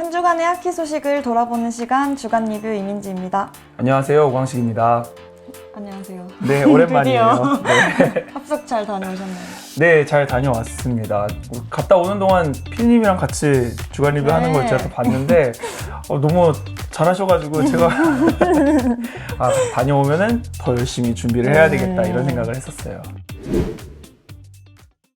한 주간의 하키 소식을 돌아보는 시간 주간 리뷰 이민지입니다. 안녕하세요, 오광식입니다. 안녕하세요. 네, 오랜만이에요. 네. 합숙 잘 다녀오셨나요? 네, 잘 다녀왔습니다. 갔다 오는 동안 피디님이랑 같이 주간 리뷰하는 걸 제가 또 봤는데 너무 잘하셔가지고 제가 다녀오면은 더 열심히 준비를 해야 되겠다 이런 생각을 했었어요.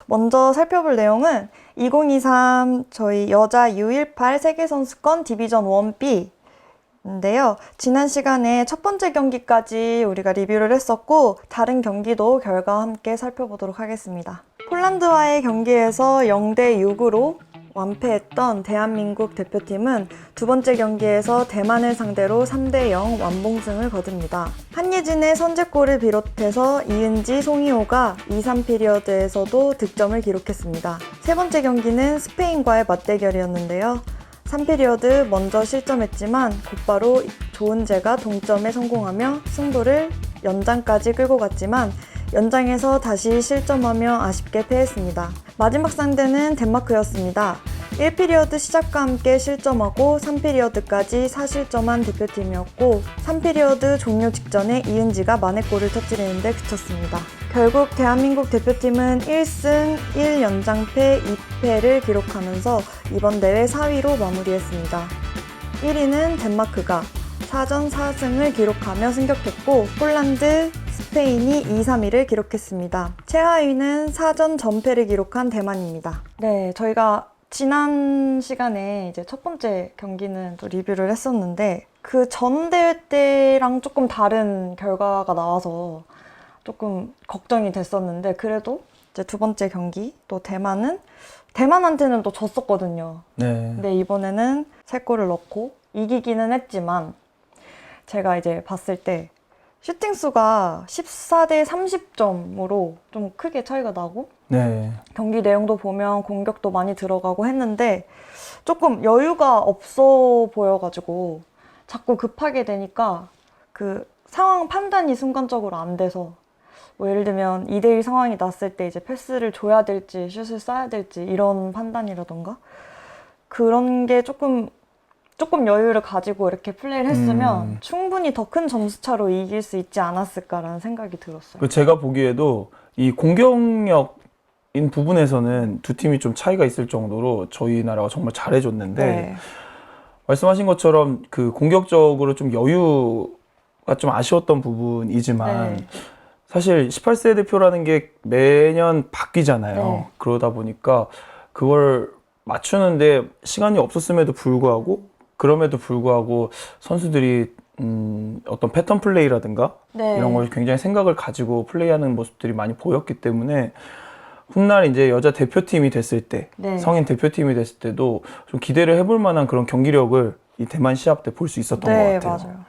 먼저 살펴볼 내용은 2023 저희 여자 U18 세계선수권 디비전 1B인데요. 지난 시간에 첫 번째 경기까지 우리가 리뷰를 했었고 다른 경기도 결과 함께 살펴보도록 하겠습니다. 폴란드와의 경기에서 0대 6으로 완패했던 대한민국 대표팀은 두 번째 경기에서 대만을 상대로 3대 0 완봉승을 거둡니다. 한예진의 선제골을 비롯해서 이은지, 송이호가 2, 3피리어드에서도 득점을 기록했습니다. 세 번째 경기는 스페인과의 맞대결이었는데요. 3피리어드 먼저 실점했지만 곧바로 조은재가 동점에 성공하며 승부를 연장까지 끌고 갔지만 연장에서 다시 실점하며 아쉽게 패했습니다. 마지막 상대는 덴마크였습니다. 1피리어드 시작과 함께 실점하고 3피리어드까지 4실점한 대표팀이었고 3피리어드 종료 직전에 이은지가 만회골을 터뜨리는데 그쳤습니다. 결국 대한민국 대표팀은 1승 1연장패 2패를 기록하면서 이번 대회 4위로 마무리했습니다. 1위는 덴마크가 4전 4승을 기록하며 승격했고 폴란드, 스페인이 2, 3위를 기록했습니다. 최하위는 4전 전패를 기록한 대만입니다. 네, 저희가 지난 시간에 이제 첫 번째 경기는 또 리뷰를 했었는데 그 전 대회 때랑 조금 다른 결과가 나와서 조금 걱정이 됐었는데 그래도 이제 두 번째 경기 또 대만한테는 또 졌었거든요. 네. 근데 이번에는 3골을 넣고 이기기는 했지만 제가 이제 봤을 때 슈팅 수가 14대 30점으로 좀 크게 차이가 나고 네. 경기 내용도 보면 공격도 많이 들어가고 했는데 조금 여유가 없어 보여가지고 자꾸 급하게 되니까 그 상황 판단이 순간적으로 안 돼서 뭐 예를 들면 2대1 상황이 났을 때 이제 패스를 줘야 될지 슛을 쏴야 될지 이런 판단이라던가 그런 게 조금 여유를 가지고 이렇게 플레이를 했으면 충분히 더 큰 점수차로 이길 수 있지 않았을까라는 생각이 들었어요. 제가 보기에도 이 공격력인 부분에서는 두 팀이 좀 차이가 있을 정도로 저희 나라가 정말 잘해줬는데 네. 말씀하신 것처럼 그 공격적으로 좀 여유가 좀 아쉬웠던 부분이지만 네. 사실 18세 대표라는 게 매년 바뀌잖아요. 네. 그러다 보니까 그걸 맞추는데 시간이 없었음에도 불구하고 그럼에도 불구하고 선수들이 어떤 패턴 플레이라든가 네. 이런 걸 굉장히 생각을 가지고 플레이하는 모습들이 많이 보였기 때문에 훗날 이제 여자 대표팀이 됐을 때 네. 성인 대표팀이 됐을 때도 좀 기대를 해볼 만한 그런 경기력을 이 대만 시합 때 볼 수 있었던 네, 것 같아요. 맞아요.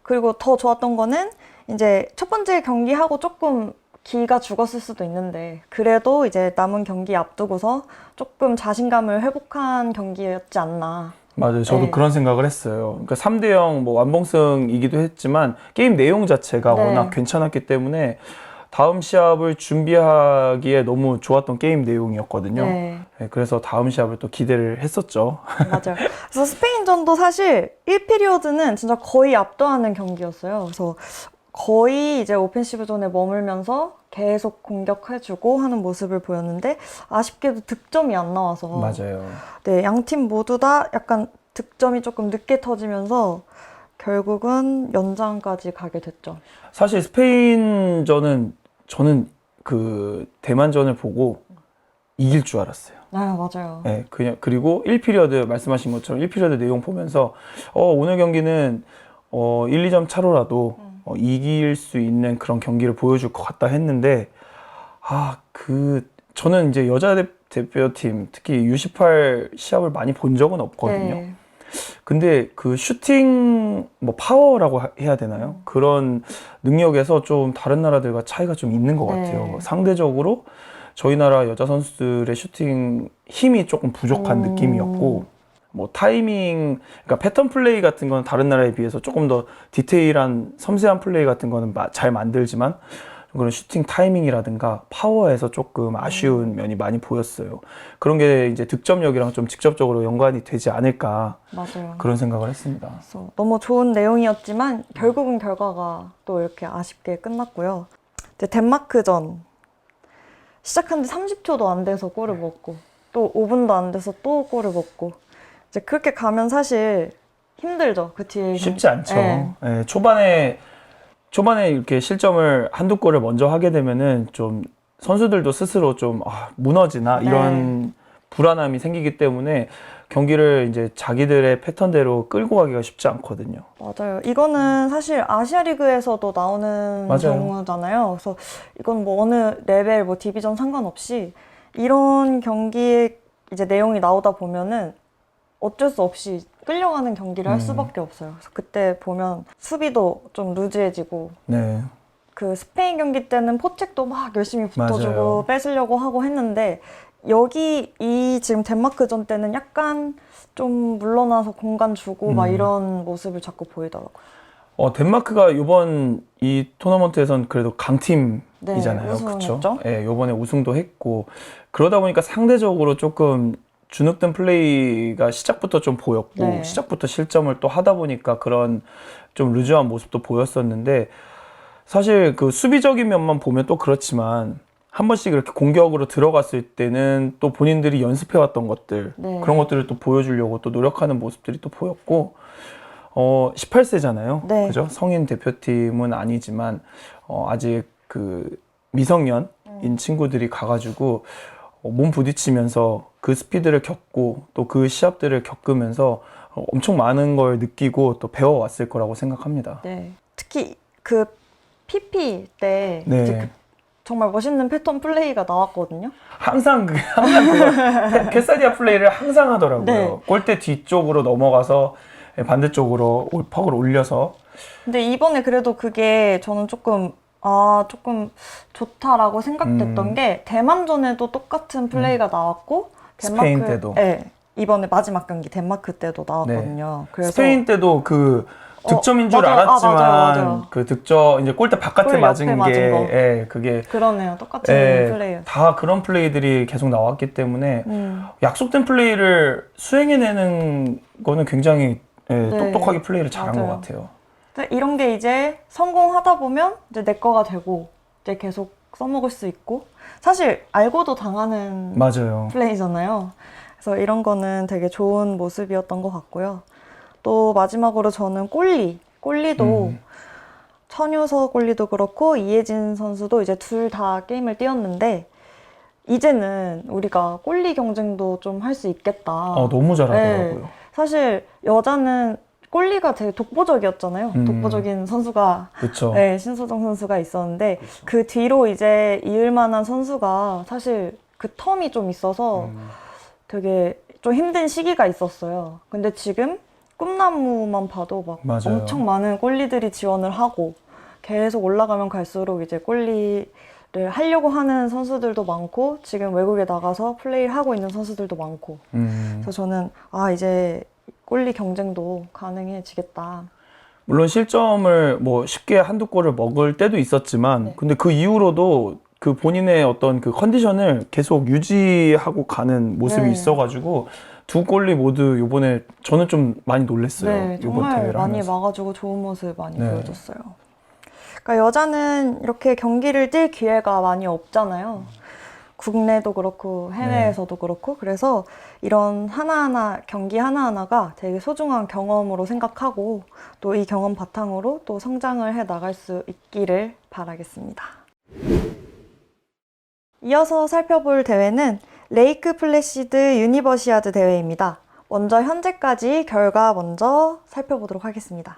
그리고 더 좋았던 거는 이제 첫 번째 경기하고 조금 기가 죽었을 수도 있는데 그래도 이제 남은 경기 앞두고서 조금 자신감을 회복한 경기였지 않나. 맞아요. 저도 네. 그런 생각을 했어요. 그러니까 3대 0 뭐 완봉승이기도 했지만 게임 내용 자체가 네. 워낙 괜찮았기 때문에 다음 시합을 준비하기에 너무 좋았던 게임 내용이었거든요. 네. 네, 그래서 다음 시합을 또 기대를 했었죠. 맞아요. 그래서 스페인전도 사실 1피리어드는 진짜 거의 압도하는 경기였어요. 그래서 거의 이제 오펜시브 존에 머물면서 계속 공격해주고 하는 모습을 보였는데 아쉽게도 득점이 안 나와서 맞아요. 네, 양 팀 모두 다 약간 득점이 조금 늦게 터지면서 결국은 연장까지 가게 됐죠. 사실 스페인전은 저는 그 대만전을 보고 이길 줄 알았어요. 아, 맞아요. 네, 그리고 1피리어드 말씀하신 것처럼 1피리어드 내용 보면서 오늘 경기는 1, 2점 차로라도 이길 수 있는 그런 경기를 보여줄 것 같다 했는데 저는 이제 여자 대표팀 특히 U18 시합을 많이 본 적은 없거든요. 네. 근데 그 슈팅 뭐 파워라고 해야 되나요? 그런 능력에서 좀 다른 나라들과 차이가 좀 있는 것 같아요. 네. 상대적으로 저희 나라 여자 선수들의 슈팅 힘이 조금 부족한 느낌이었고 뭐 타이밍, 그러니까 패턴 플레이 같은 건 다른 나라에 비해서 조금 더 디테일한 섬세한 플레이 같은 거는 잘 만들지만 그런 슈팅 타이밍이라든가 파워에서 조금 아쉬운 면이 많이 보였어요. 그런 게 이제 득점력이랑 좀 직접적으로 연관이 되지 않을까 맞아요. 그런 생각을 했습니다. 그래서 너무 좋은 내용이었지만 결국은 결과가 또 이렇게 아쉽게 끝났고요. 이제 덴마크전 시작한 지 30초도 안 돼서 골을 먹고 또 5분도 안 돼서 또 골을 먹고 이제 그렇게 가면 사실 힘들죠. 그 뒤에 쉽지 않죠. 네. 예, 초반에 이렇게 실점을 한두 골을 먼저 하게 되면은 좀 선수들도 스스로 좀 무너지나 이런 불안함이 생기기 때문에 경기를 이제 자기들의 패턴대로 끌고 가기가 쉽지 않거든요. 맞아요. 이거는 사실 아시아 리그에서도 나오는 맞아요. 경우잖아요. 그래서 이건 뭐 어느 레벨, 뭐 디비전 상관없이 이런 경기에 이제 내용이 나오다 보면은 어쩔 수 없이 끌려가는 경기를 할 수밖에 없어요. 그래서 그때 보면 수비도 좀 루즈해지고 네. 그 스페인 경기 때는 포책도 막 열심히 붙어주고 맞아요. 뺏으려고 하고 했는데 여기 이 지금 덴마크전 때는 약간 좀 물러나서 공간 주고 막 이런 모습을 자꾸 보이더라고요. 덴마크가 이번 이 토너먼트에선 그래도 강팀이잖아요. 네, 우승했죠. 그렇죠? 예, 이번에 우승도 했고 그러다 보니까 상대적으로 조금 주눅든 플레이가 시작부터 좀 보였고 네. 시작부터 실점을 또 하다 보니까 그런 좀 루즈한 모습도 보였었는데 사실 그 수비적인 면만 보면 또 그렇지만 한 번씩 이렇게 공격으로 들어갔을 때는 또 본인들이 연습해왔던 것들 네. 그런 것들을 또 보여주려고 또 노력하는 모습들이 또 보였고 18세잖아요. 네. 그죠? 성인 대표팀은 아니지만 아직 그 미성년인 친구들이 가가지고 몸 부딪히면서 그 스피드를 겪고 또 그 시합들을 겪으면서 엄청 많은 걸 느끼고 또 배워왔을 거라고 생각합니다. 네. 특히 그 PP 때 네. 이제 그 정말 멋있는 패턴 플레이가 나왔거든요. 항상 그거 캐사디아 플레이를 항상 하더라고요. 네. 골대 뒤쪽으로 넘어가서 반대쪽으로 팍을 올려서 근데 이번에 그래도 그게 저는 조금 좋다라고 생각됐던 게 대만전에도 똑같은 플레이가 나왔고 스페인 때도. 네, 이번에 마지막 경기 덴마크 때도 나왔거든요. 그래서 스페인 때도 그 득점인 줄 맞아요. 알았지만 맞아요. 그 득점 이제 골대 바깥에 골 맞은 옆에 맞은 게 거. 그게 그러네요. 똑같은 플레이였어요. 다 그런 플레이들이 계속 나왔기 때문에 약속된 플레이를 수행해내는 거는 굉장히 똑똑하게 플레이를 잘한 맞아요. 것 같아요. 근데 이런 게 이제 성공하다 보면 이제 내 거가 되고 이제 계속 써먹을 수 있고 사실 알고도 당하는 맞아요. 플레이잖아요. 그래서 이런 거는 되게 좋은 모습이었던 것 같고요. 또 마지막으로 저는 골리도 천유서 골리도 그렇고 이혜진 선수도 이제 둘 다 게임을 뛰었는데 이제는 우리가 골리 경쟁도 좀 할 수 있겠다. 너무 잘하더라고요. 네. 사실 여자는 골리가 되게 독보적이었잖아요. 독보적인 선수가 그렇죠. 네, 신소정 선수가 있었는데 그 뒤로 이제 이을 만한 선수가 사실 그 텀이 좀 있어서 되게 좀 힘든 시기가 있었어요. 근데 지금 꿈나무만 봐도 막 맞아요. 엄청 많은 골리들이 지원을 하고 계속 올라가면 갈수록 이제 골리를 하려고 하는 선수들도 많고 지금 외국에 나가서 플레이를 하고 있는 선수들도 많고 그래서 저는 이제 골리 경쟁도 가능해지겠다. 물론 실점을 뭐 쉽게 한두 골을 먹을 때도 있었지만 근데 그 이후로도 그 본인의 어떤 그 컨디션을 계속 유지하고 가는 모습이 있어가지고 두 골리 모두 요번에 저는 좀 많이 놀랐어요. 네, 요번 정말 대회를 많이 하면서. 막아주고 좋은 모습 많이 보여줬어요. 그러니까 여자는 이렇게 경기를 뛸 기회가 많이 없잖아요. 국내도 그렇고 해외에서도 그렇고 그래서 이런 하나하나 경기 하나하나가 되게 소중한 경험으로 생각하고 또 이 경험 바탕으로 또 성장을 해 나갈 수 있기를 바라겠습니다. 이어서 살펴볼 대회는 레이크 플래시드 유니버시아드 대회입니다. 먼저 현재까지 결과 먼저 살펴보도록 하겠습니다.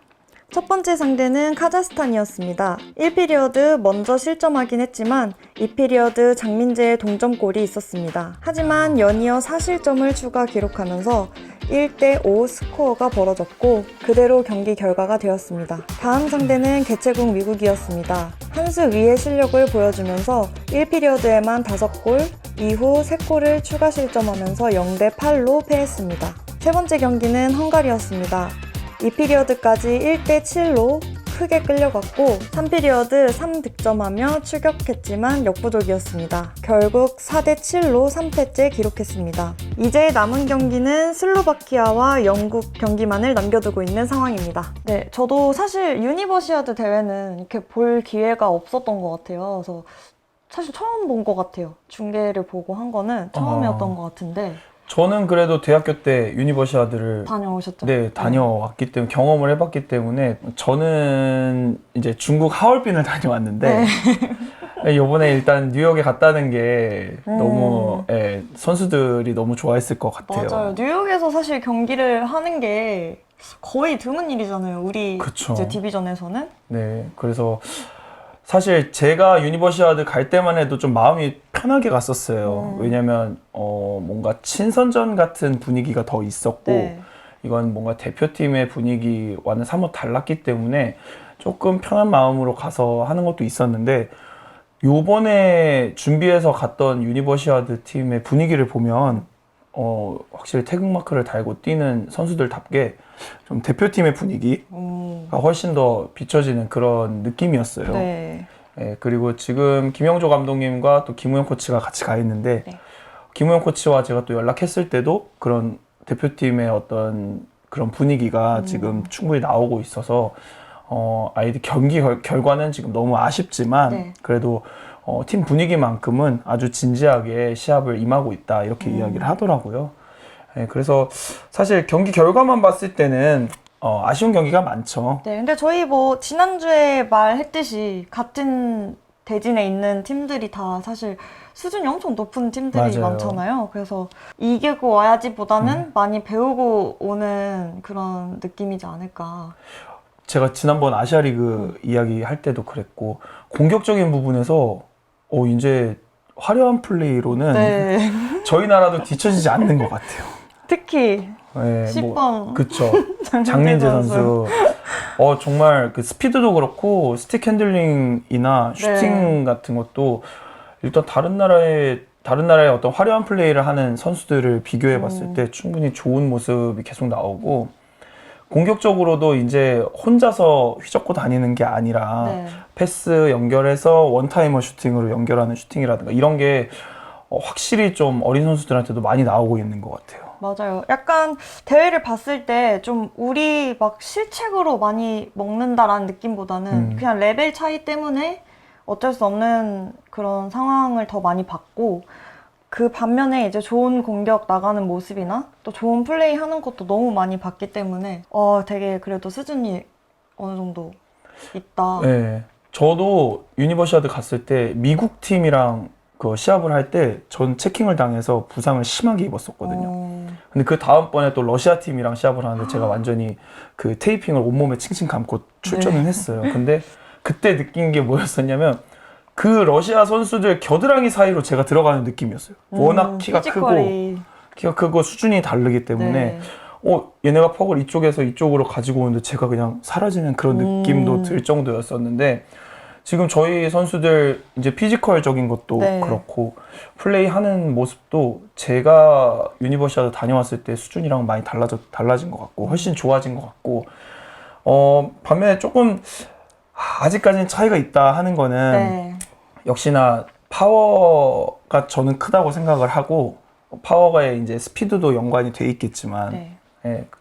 첫 번째 상대는 카자흐스탄이었습니다. 1피리어드 먼저 실점하긴 했지만 2피리어드 장민재의 동점골이 있었습니다. 하지만 연이어 4실점을 추가 기록하면서 1대5 스코어가 벌어졌고 그대로 경기 결과가 되었습니다. 다음 상대는 개최국 미국이었습니다. 한 수 위의 실력을 보여주면서 1피리어드에만 5골, 이후 3골을 추가 실점하면서 0대8로 패했습니다. 세 번째 경기는 헝가리였습니다. 2피리어드까지 1대7로 크게 끌려갔고 3피리어드 3득점하며 출격했지만 역부족이었습니다. 결국 4대7로 3패째 기록했습니다. 이제 남은 경기는 슬로바키아와 영국 경기만을 남겨두고 있는 상황입니다. 네, 저도 사실 유니버시아드 대회는 이렇게 볼 기회가 없었던 것 같아요. 그래서 사실 처음 본 것 같아요. 중계를 보고 한 거는 처음이었던 것 같은데. 저는 그래도 대학교 때 유니버시아드를 다녀오셨죠? 네, 다녀왔기 때문에 경험을 해봤기 때문에 저는 이제 중국 하얼빈을 다녀왔는데 이번에 일단 뉴욕에 갔다는 게 너무 선수들이 너무 좋아했을 것 같아요. 맞아요. 뉴욕에서 사실 경기를 하는 게 거의 드문 일이잖아요. 우리 그쵸. 이제 디비전에서는. 네, 그래서 사실 제가 유니버시아드 갈 때만 해도 좀 마음이 편하게 갔었어요. 왜냐면 뭔가 친선전 같은 분위기가 더 있었고 네. 이건 뭔가 대표팀의 분위기와는 사뭇 달랐기 때문에 조금 편한 마음으로 가서 하는 것도 있었는데 요번에 준비해서 갔던 유니버시아드 팀의 분위기를 보면 확실히 태극마크를 달고 뛰는 선수들답게 좀 대표팀의 분위기가 훨씬 더 비춰지는 그런 느낌이었어요. 네. 예, 그리고 지금 김영조 감독님과 또 김우영 코치가 같이 가 있는데 네. 김우영 코치와 제가 또 연락했을 때도 그런 대표팀의 어떤 그런 분위기가 지금 충분히 나오고 있어서 아이들 경기 결과는 지금 너무 아쉽지만 네. 그래도 팀 분위기만큼은 아주 진지하게 시합을 임하고 있다 이렇게 이야기를 하더라고요. 예, 그래서 사실 경기 결과만 봤을 때는 아쉬운 경기가 많죠. 네, 근데 저희 뭐 지난주에 말했듯이 같은 대진에 있는 팀들이 다 사실 수준이 엄청 높은 팀들이 맞아요. 많잖아요. 그래서 이기고 와야지 보다는 많이 배우고 오는 그런 느낌이지 않을까. 제가 지난번 아시아리그 이야기할 때도 그랬고 공격적인 부분에서 이제 화려한 플레이로는 네. 저희 나라도 뒤처지지 않는 것 같아요. 특히 네, 10번. 그쵸. 장민재 선수. 정말 그 스피드도 그렇고 스틱 핸들링이나 슈팅 같은 것도 일단 다른 나라의 어떤 화려한 플레이를 하는 선수들을 비교해 봤을 때 충분히 좋은 모습이 계속 나오고 공격적으로도 이제 혼자서 휘젓고 다니는 게 아니라 네. 패스 연결해서 원타이머 슈팅으로 연결하는 슈팅이라든가 이런 게 확실히 좀 어린 선수들한테도 많이 나오고 있는 것 같아요. 맞아요. 약간 대회를 봤을 때 좀 우리 막 실책으로 많이 먹는다라는 느낌보다는 그냥 레벨 차이 때문에 어쩔 수 없는 그런 상황을 더 많이 봤고 그 반면에 이제 좋은 공격 나가는 모습이나 또 좋은 플레이 하는 것도 너무 많이 봤기 때문에 되게 그래도 수준이 어느 정도 있다. 네. 저도 유니버시아드 갔을 때 미국 팀이랑 그 시합을 할 때 전 체킹을 당해서 부상을 심하게 입었었거든요. 근데 그 다음번에 또 러시아 팀이랑 시합을 하는데 제가 완전히 그 테이핑을 온몸에 칭칭 감고 출전을 했어요. 근데 그때 느낀 게 뭐였었냐면 그 러시아 선수들 겨드랑이 사이로 제가 들어가는 느낌이었어요. 워낙 키가 크고 수준이 다르기 때문에 얘네가 퍽을 이쪽에서 이쪽으로 가지고 오는데 제가 그냥 사라지는 그런 느낌도 들 정도였었는데 지금 저희 선수들 이제 피지컬적인 것도 그렇고 플레이하는 모습도 제가 유니버시아드 다녀왔을 때 수준이랑 많이 달라진 것 같고 훨씬 좋아진 것 같고 반면에 조금 아직까지는 차이가 있다 하는 거는 역시나 파워가 저는 크다고 생각을 하고 파워가 이제 스피드도 연관이 돼 있겠지만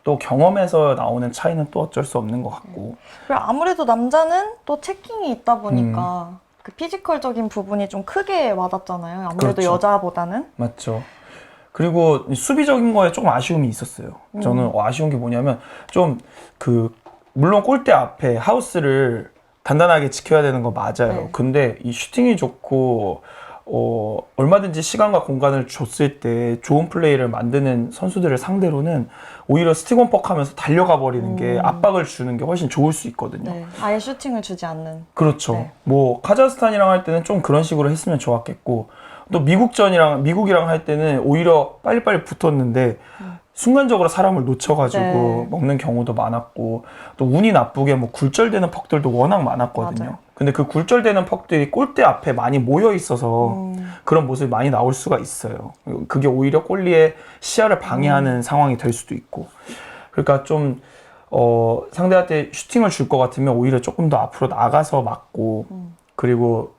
또 경험에서 나오는 차이는 또 어쩔 수 없는 것 같고 그리고 아무래도 남자는 또 체킹이 있다 보니까 그 피지컬적인 부분이 좀 크게 와닿잖아요. 아무래도 그렇죠. 여자보다는. 맞죠. 그리고 수비적인 거에 조금 아쉬움이 있었어요. 저는 아쉬운 게 뭐냐면 좀 물론 골대 앞에 하우스를 단단하게 지켜야 되는 거 맞아요. 근데 이 슈팅이 좋고 얼마든지 시간과 공간을 줬을 때 좋은 플레이를 만드는 선수들을 상대로는 오히려 스틱원퍽 하면서 달려가 버리는 게 압박을 주는 게 훨씬 좋을 수 있거든요. 아예 슈팅을 주지 않는. 그렇죠. 뭐 카자흐스탄이랑 할 때는 좀 그런 식으로 했으면 좋았겠고 또 미국이랑 할 때는 오히려 빨리빨리 붙었는데 순간적으로 사람을 놓쳐가지고 먹는 경우도 많았고 또 운이 나쁘게 뭐 굴절되는 퍽들도 워낙 많았거든요. 맞아요. 근데 그 굴절되는 퍽들이 골대 앞에 많이 모여 있어서 그런 모습이 많이 나올 수가 있어요. 그게 오히려 골리의 시야를 방해하는 상황이 될 수도 있고. 그러니까 좀 상대한테 슈팅을 줄 것 같으면 오히려 조금 더 앞으로 나가서 맞고, 그리고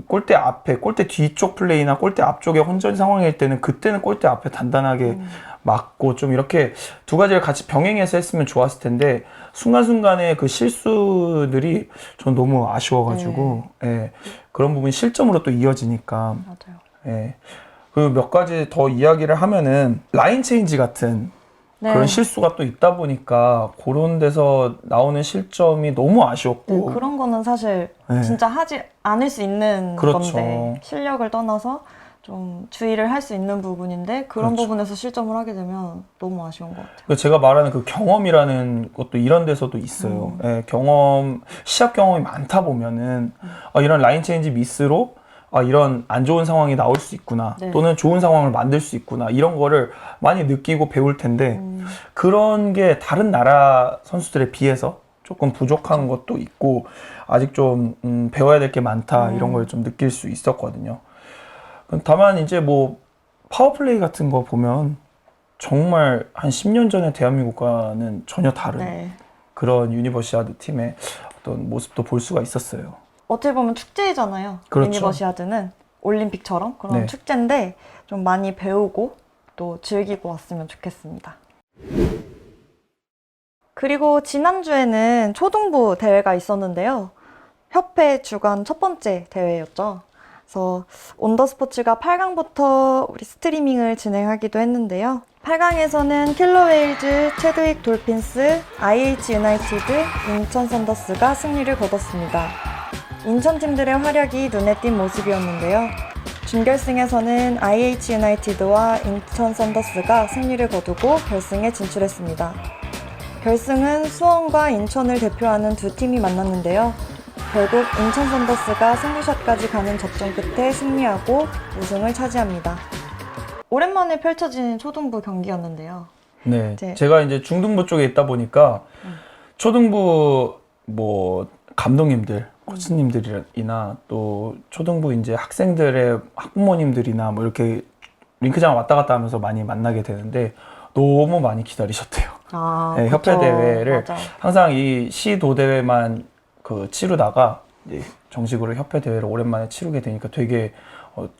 골대 앞에, 골대 뒤쪽 플레이나 골대 앞쪽에 혼전 상황일 때는 그때는 골대 앞에 단단하게 맞고 좀 이렇게 두 가지를 같이 병행해서 했으면 좋았을 텐데 순간순간에 그 실수들이 전 너무 아쉬워가지고 예, 그런 부분 실점으로 또 이어지니까 맞아요. 예, 그 몇 가지 더 이야기를 하면은 라인 체인지 같은 네. 그런 실수가 또 있다 보니까 그런 데서 나오는 실점이 너무 아쉬웠고 네, 그런 거는 사실 네. 진짜 하지 않을 수 있는 그렇죠. 건데 실력을 떠나서 좀 주의를 할 수 있는 부분인데 그런 그렇죠. 부분에서 실점을 하게 되면 너무 아쉬운 것 같아요. 그러니까 제가 말하는 그 경험이라는 것도 이런 데서도 있어요. 예, 시합 경험이 많다 보면은 이런 라인 체인지 미스로 이런 안 좋은 상황이 나올 수 있구나. 네. 또는 좋은 상황을 만들 수 있구나. 이런 거를 많이 느끼고 배울 텐데 그런 게 다른 나라 선수들에 비해서 조금 부족한 것도 있고 아직 좀 배워야 될 게 많다. 이런 걸 좀 느낄 수 있었거든요. 다만 이제 뭐 파워플레이 같은 거 보면 정말 한 10년 전에 대한민국과는 전혀 다른 네. 그런 유니버시아드 팀의 어떤 모습도 볼 수가 있었어요. 어떻게 보면 축제잖아요. 그렇죠. 유니버시아드는 올림픽처럼 그런 네. 축제인데 좀 많이 배우고 또 즐기고 왔으면 좋겠습니다. 그리고 지난주에는 초등부 대회가 있었는데요. 협회 주관 첫 번째 대회였죠. 그래서 온더스포츠가 8강부터 우리 스트리밍을 진행하기도 했는데요. 8강에서는 킬러웨일즈, 체드윅 돌핀스, IH 유나이티드, 인천 썬더스가 승리를 거뒀습니다. 인천 팀들의 활약이 눈에 띈 모습이었는데요. 준결승에서는 IH 유나이티드와 인천 썬더스가 승리를 거두고 결승에 진출했습니다. 결승은 수원과 인천을 대표하는 두 팀이 만났는데요. 결국 인천 썬더스가 승부샷까지 가는 접전 끝에 승리하고 우승을 차지합니다. 오랜만에 펼쳐진 초등부 경기였는데요. 네. 네. 제가 이제 중등부 쪽에 있다 보니까 초등부 뭐 감독님들, 코치님들이나 또 초등부 이제 학생들의 학부모님들이나 뭐 이렇게 링크장 왔다 갔다 하면서 많이 만나게 되는데 너무 많이 기다리셨대요. 네, 협회 그쵸. 대회를 맞아. 항상 이 시도 대회만 치르다가 이제 정식으로 협회 대회를 오랜만에 치르게 되니까 되게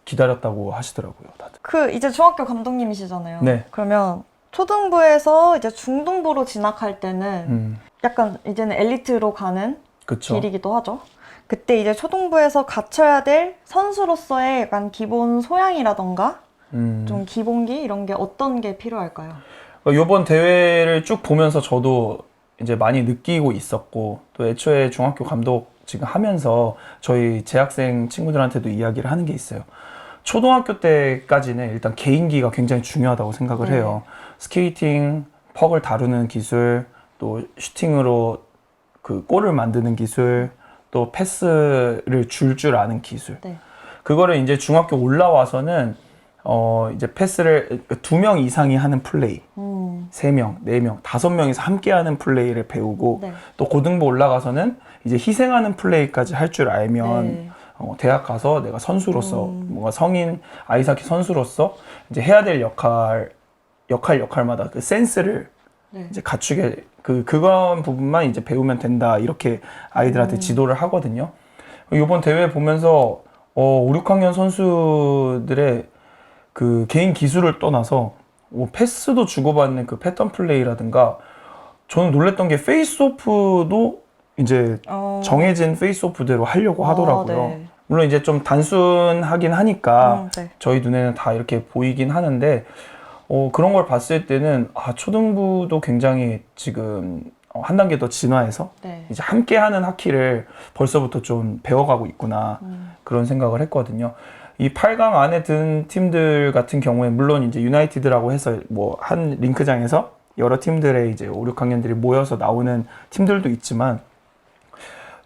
기다렸다고 하시더라고요, 다들. 이제 중학교 감독님이시잖아요. 네. 그러면 초등부에서 이제 중등부로 진학할 때는 약간 이제는 엘리트로 가는 그쵸. 길이기도 하죠. 그때 이제 초등부에서 갖춰야 될 선수로서의 약간 기본 소양이라던가 좀 기본기 이런 게 어떤 게 필요할까요? 이번 대회를 쭉 보면서 저도 이제 많이 느끼고 있었고 또 애초에 중학교 감독 지금 하면서 저희 재학생 친구들한테도 이야기를 하는 게 있어요. 초등학교 때까지는 일단 개인기가 굉장히 중요하다고 생각을 해요. 스케이팅, 퍽을 다루는 기술, 또 슈팅으로 그 골을 만드는 기술, 또 패스를 줄 아는 기술. 네. 그거를 이제 중학교 올라와서는 이제 패스를 2명 이상이 하는 플레이, 3명, 4명, 5명이서 함께 하는 플레이를 배우고 네. 또 고등부 올라가서는 이제 희생하는 플레이까지 할 줄 알면 네. 대학 가서 내가 선수로서 뭔가 성인 아이스하키 선수로서 이제 해야 될 역할마다 그 센스를 네. 이제 갖추게 그건 부분만 이제 배우면 된다 이렇게 아이들한테 지도를 하거든요. 이번 대회 보면서 5, 6학년 선수들의 그 개인 기술을 떠나서 패스도 주고받는 그 패턴 플레이라든가 저는 놀랬던 게 페이스오프도 이제 정해진 페이스오프대로 하려고 하더라고요. 네. 물론 이제 좀 단순하긴 하니까 네. 저희 눈에는 다 이렇게 보이긴 하는데 그런 걸 봤을 때는 초등부도 굉장히 지금 한 단계 더 진화해서 네. 이제 함께하는 하키를 벌써부터 좀 배워가고 있구나 그런 생각을 했거든요. 이 8강 안에 든 팀들 같은 경우에 물론 이제 유나이티드라고 해서 뭐 한 링크장에서 여러 팀들의 이제 5, 6학년들이 모여서 나오는 팀들도 있지만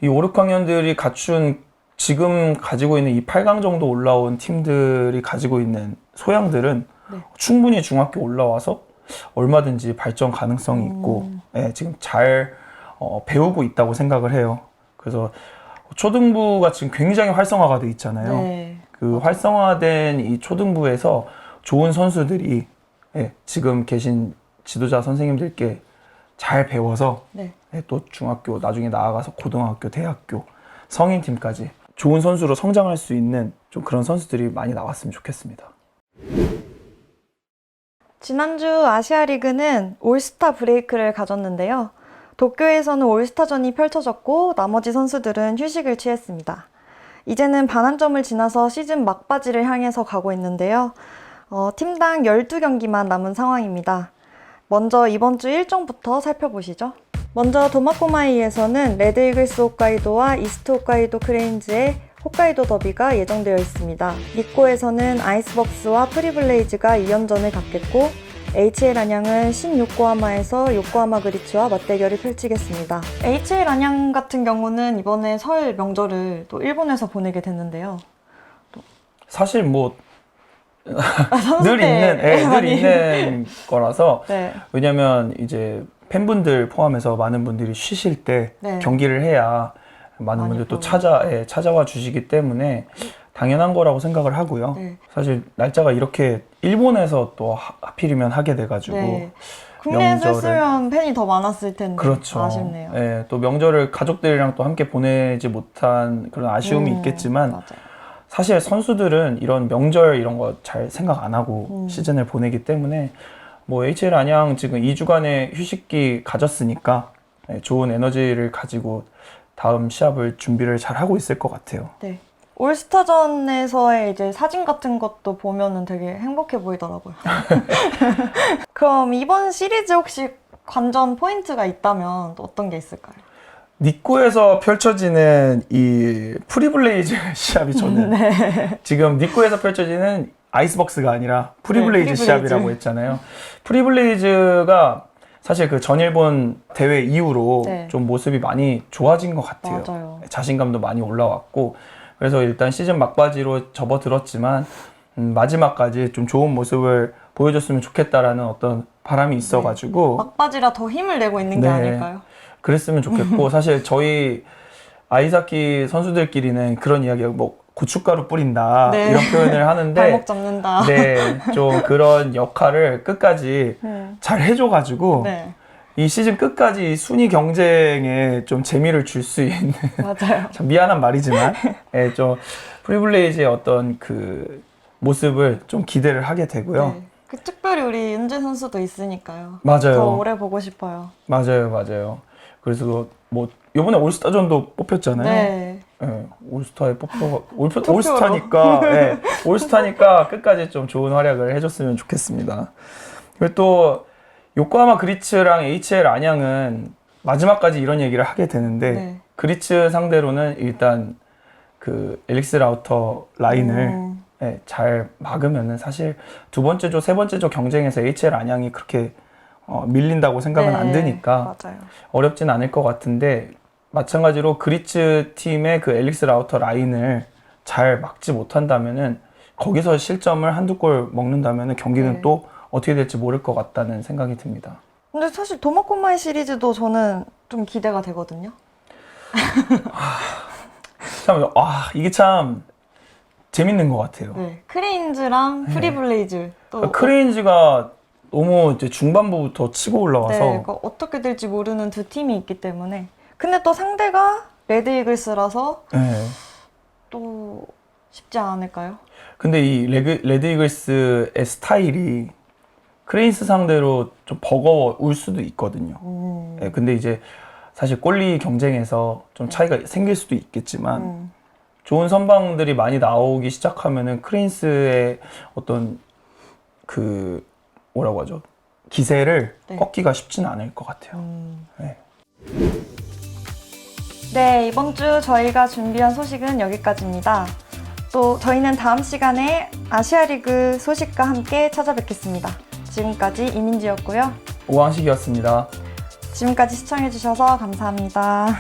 이 5, 6학년들이 갖춘 지금 가지고 있는 이 8강 정도 올라온 팀들이 가지고 있는 소양들은 충분히 중학교 올라와서 얼마든지 발전 가능성이 있고 지금 잘 배우고 있다고 생각을 해요. 그래서 초등부가 지금 굉장히 활성화가 돼 있잖아요. 네. 그 활성화된 이 초등부에서 좋은 선수들이 지금 계신 지도자 선생님들께 잘 배워서 네. 또 중학교 나중에 나아가서 고등학교, 대학교, 성인팀까지 좋은 선수로 성장할 수 있는 좀 그런 선수들이 많이 나왔으면 좋겠습니다. 지난주 아시아 리그는 올스타 브레이크를 가졌는데요. 도쿄에서는 올스타전이 펼쳐졌고 나머지 선수들은 휴식을 취했습니다. 이제는 반환점을 지나서 시즌 막바지를 향해서 가고 있는데요. 팀당 12경기만 남은 상황입니다. 먼저 이번 주 일정부터 살펴보시죠. 먼저 도마코마이에서는 레드이글스 홋카이도와 이스트 홋카이도 크레인즈의 홋카이도 더비가 예정되어 있습니다. 니코에서는 아이스벅스와 프리블레이즈가 2연전을 갖겠고 HL 안양은 신요코하마에서 요코하마 그리츠와 맞대결을 펼치겠습니다. HL 안양 같은 경우는 이번에 설 명절을 또 일본에서 보내게 됐는데요. 사실 뭐 선수 늘 때 많이- 있는 거라서 네. 왜냐면 이제 팬분들 포함해서 많은 분들이 쉬실 때 네. 경기를 해야 많은 많이 분들 또 보고. 찾아와 주시기 때문에 당연한 거라고 생각을 하고요. 네. 사실 날짜가 이렇게 일본에서 또 하필이면 하게 돼가지고 네. 국내에서 명절을- 했으면 팬이 더 많았을 텐데 그렇죠. 아쉽네요. 예, 또 명절을 가족들이랑 또 함께 보내지 못한 그런 아쉬움이 있겠지만 맞아요. 사실 선수들은 이런 명절 이런 거 잘 생각 안 하고 시즌을 보내기 때문에 뭐 HL 안양 지금 2주간의 휴식기 가졌으니까 좋은 에너지를 가지고 다음 시합을 준비를 잘 하고 있을 것 같아요. 네. 올스타전에서의 이제 사진 같은 것도 보면은 되게 행복해 보이더라고요. 그럼 이번 시리즈 혹시 관전 포인트가 있다면 또 어떤 게 있을까요? 니코에서 펼쳐지는 이 프리블레이즈 시합이 저는 지금 니코에서 펼쳐지는 아이스벅스가 아니라 프리블레이즈 프리블레이즈. 시합이라고 했잖아요. 프리블레이즈가 사실 그 전일본 대회 이후로 네. 좀 모습이 많이 좋아진 것 같아요. 맞아요. 자신감도 많이 올라왔고 그래서 일단 시즌 막바지로 접어들었지만 마지막까지 좀 좋은 모습을 보여줬으면 좋겠다라는 어떤 바람이 있어가지고 막바지라 더 힘을 내고 있는 게 네. 아닐까요? 그랬으면 좋겠고 사실 저희 아이스하키 선수들끼리는 그런 이야기가 뭐 고춧가루 뿌린다 네. 이런 표현을 하는데 발목 잡는다. 네, 좀 그런 역할을 끝까지 잘 해줘가지고 네. 이 시즌 끝까지 순위 경쟁에 좀 재미를 줄 수 있는 맞아요. 참 미안한 말이지만 예, 좀 프리블레이즈의 어떤 그 모습을 좀 기대를 하게 되고요. 네. 그 특별히 우리 윤재 선수도 있으니까요. 맞아요. 더 오래 보고 싶어요. 맞아요. 그래서 뭐 이번에 올스타전도 뽑혔잖아요. 네. 예, 올스타에 올스타니까 예, 올스타니까 끝까지 좀 좋은 활약을 해줬으면 좋겠습니다. 그리고 또 요코하마 그리츠랑 HL 안양은 마지막까지 이런 얘기를 하게 되는데 네. 그리츠 상대로는 일단 그 엘릭스 라우터 라인을 예, 잘 막으면은 사실 두 번째 조, 세 번째 조 경쟁에서 HL 안양이 그렇게 밀린다고 생각은 안 드니까 맞아요. 어렵진 않을 것 같은데 마찬가지로 그리츠 팀의 그 엘릭스 라우터 라인을 잘 막지 못한다면은 거기서 실점을 한두 골 먹는다면은 경기는 네. 또 어떻게 될지 모를 것 같다는 생각이 듭니다. 근데 사실 도마코마이 시리즈도 저는 좀 기대가 되거든요. 참, 이게 참 재밌는 것 같아요. 네. 크레인즈랑 프리블레이즈 또 크레인즈가 너무 이제 중반부부터 치고 올라와서 네, 그러니까 어떻게 될지 모르는 두 팀이 있기 때문에 근데 또 상대가 레드 이글스라서 네. 또 쉽지 않을까요? 근데 이 레드 이글스의 스타일이 크레인스 상대로 좀 버거울 수도 있거든요. 네, 근데 이제 사실 골리 경쟁에서 좀 차이가 생길 수도 있겠지만 좋은 선방들이 많이 나오기 시작하면은 크레인스의 어떤 그 뭐라고 하죠? 기세를 네. 꺾기가 쉽지는 않을 것 같아요. 네. 네, 이번 주 저희가 준비한 소식은 여기까지입니다. 또 저희는 다음 시간에 아시아 리그 소식과 함께 찾아뵙겠습니다. 지금까지 이민지였고요. 오한식이었습니다. 지금까지 시청해주셔서 감사합니다.